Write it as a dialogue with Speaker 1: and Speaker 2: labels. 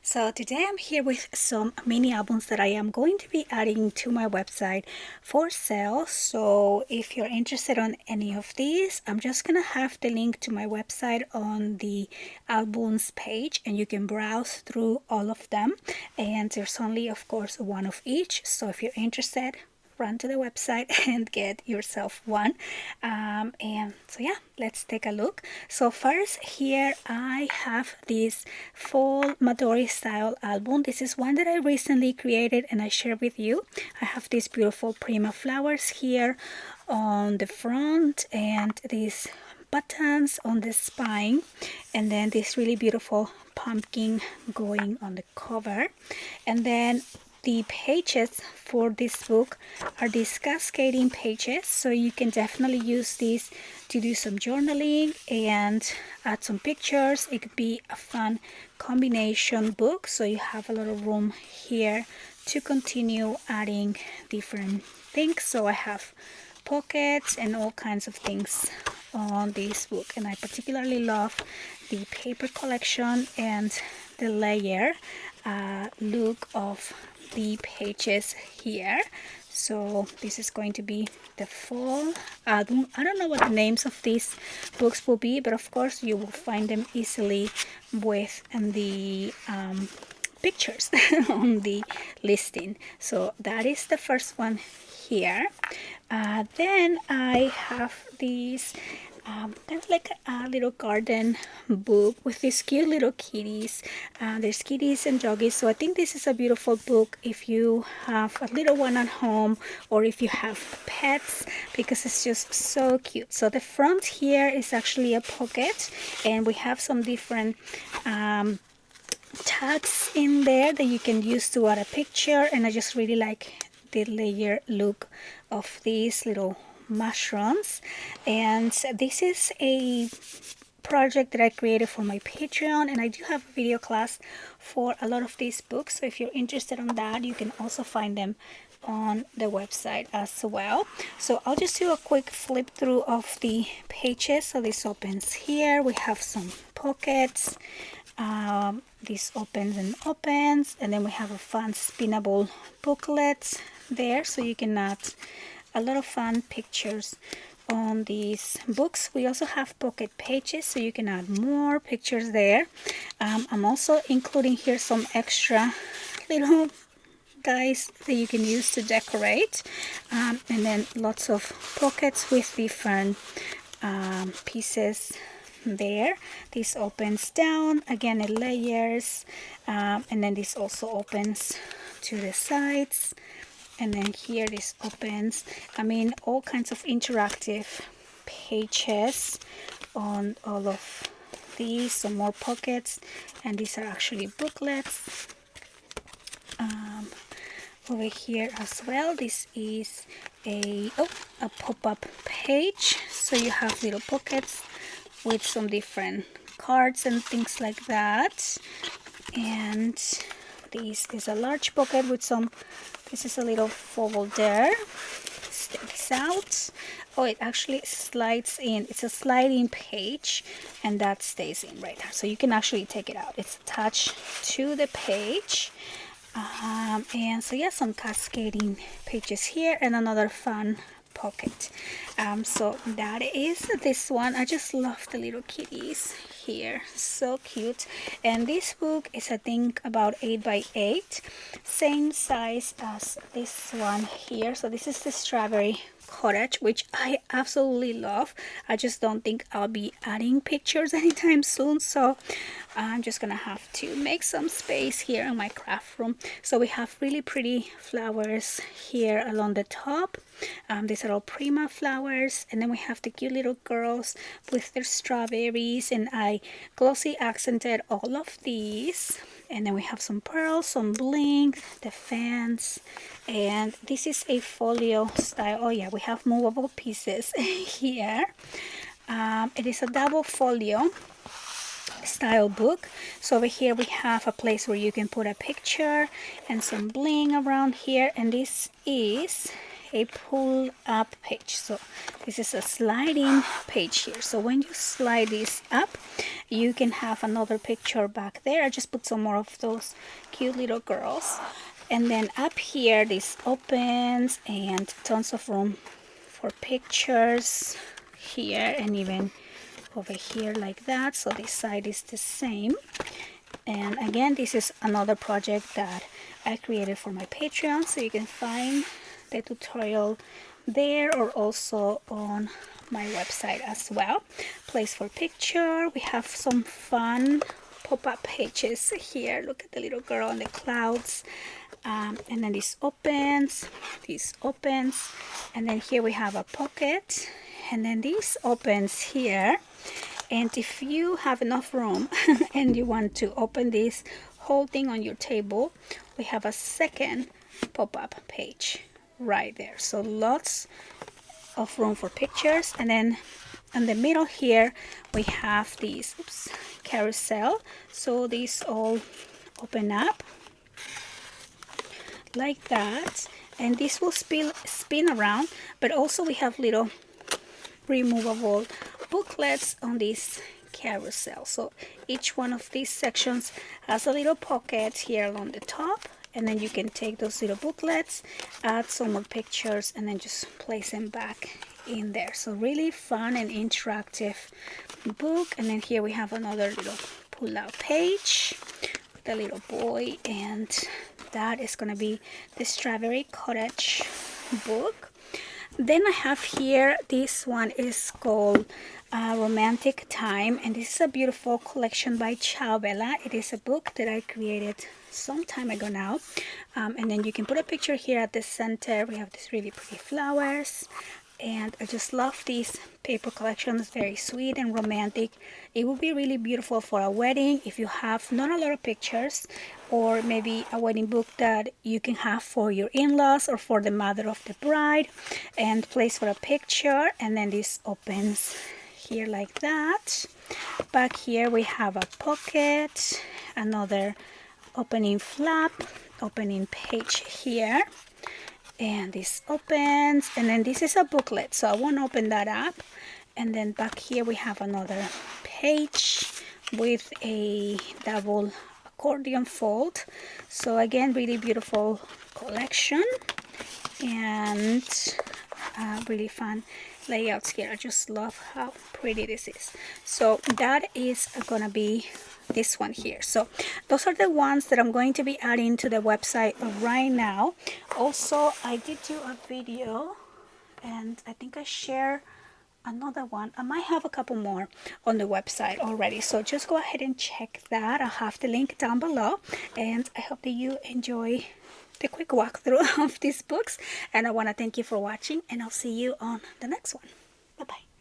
Speaker 1: So today I'm here with some mini albums that I am going to be adding to my website for sale. So if you're interested on any of these, I'm just gonna have the link to my website on the albums page, and you can browse through all of them, and there's only of course one of each. So if you're interested, run to the website and get yourself one. And so yeah, let's take a look. So first, here I have this fall Madori style album. This is one that I recently created and I share with you. I have these beautiful prima flowers here on the front and these buttons on the spine, and then this really beautiful pumpkin going on the cover. And then the pages for this book are these cascading pages, so you can definitely use these to do some journaling and add some pictures. It could be a fun combination book, so you have a lot of room here to continue adding different things. So I have pockets and all kinds of things on this book, and I particularly love the paper collection and the layer look of the pages here. So this is going to be the fall album. I don't know what the names of these books will be, but of course you will find them easily with the pictures on the listing. So that is the first one here. Then I have these kind of like a little garden book with these cute little kitties. There's kitties and doggies, so I think this is a beautiful book if you have a little one at home or if you have pets, because it's just so cute. So the front here is actually a pocket, and we have some different tags in there that you can use to add a picture, and I just really like the layer look of these little mushrooms. And this is a project that I created for my Patreon, and I do have a video class for a lot of these books, so if you're interested in that, you can also find them on the website as well. So I'll just do a quick flip through of the pages. So this opens here, we have some pockets, this opens and opens, and then we have a fun spinnable booklet there, so you can add a lot of fun pictures on these books. We also have pocket pages, so you can add more pictures there. I'm also including here some extra little guys that you can use to decorate, and then lots of pockets with different pieces there. This opens down, again it layers, and then this also opens to the sides, and then here this opens. I mean, all kinds of interactive pages on all of these. Some more pockets, and these are actually booklets. Over here as well, this is a pop-up page, so you have little pockets with some different cards and things like that. And this is a large pocket with some, this is a little folder. Let's take this out. Oh, it actually slides in. It's a sliding page, and that stays in right there, so you can actually take it out. It's attached to the page. And so yeah, some cascading pages here, and another fun pocket. So that is this one. I just love the little kitties here, so cute. And this book is, I think, about 8 by 8, same size as this one here. So this is the strawberry cottage, which I absolutely love. I just don't think I'll be adding pictures anytime soon, so I'm just gonna have to make some space here in my craft room. So we have really pretty flowers here along the top. These are all prima flowers, and then we have the cute little girls with their strawberries, and I glossy accented all of these. And then we have some pearls, some bling, the fans, and this is a folio style. Oh yeah, we have movable pieces here. It is a double folio. style book. So over here we have a place where you can put a picture and some bling around here, and this is a pull up page. So this is a sliding page here. So when you slide this up, you can have another picture back there. I just put some more of those cute little girls. And then up here, this opens and tons of room for pictures here, and even over here like that. So this side is the same. And again, this is another project that I created for my Patreon, so you can find the tutorial there or also on my website as well. Place for picture. We have some fun pop-up pages here. Look at the little girl and the clouds. And then this opens, and then here we have a pocket, and then this opens here. And if you have enough room and you want to open this whole thing on your table, we have a second pop-up page right there. So lots of room for pictures. And then in the middle here we have these carousel. So these all open up like that, and this will spin around. But also we have little removable booklets on this carousel. So each one of these sections has a little pocket here along the top, and then you can take those little booklets, add some more pictures, and then just place them back in there. So really fun and interactive book. And then here we have another little pull-out page with a little boy, and that is going to be the Strawberry Cottage book. Then I have here, this one is called Romantic Time, and this is a beautiful collection by Ciao Bella. It is a book that I created some time ago now, and then you can put a picture here at the center. We have these really pretty flowers, and I just love these paper collections. Very sweet and romantic. It will be really beautiful for a wedding if you have not a lot of pictures, or maybe a wedding book that you can have for your in-laws or for the mother of the bride, and place for a picture. And then this opens here like that. Back here we have a pocket, another opening flap, opening page here, and this opens, and then this is a booklet, so I won't open that up. And then back here we have another page with a double accordion fold. So again, really beautiful collection, and really fun layouts here. I just love how pretty this is. So that is gonna be this one here. So those are the ones that I'm going to be adding to the website right now. Also, I did do a video, and I think I share another one. I might have a couple more on the website already, so just go ahead and check that. I'll have the link down below, and I hope that you enjoy the quick walkthrough of these books, and I want to thank you for watching, and I'll see you on the next one. Bye bye.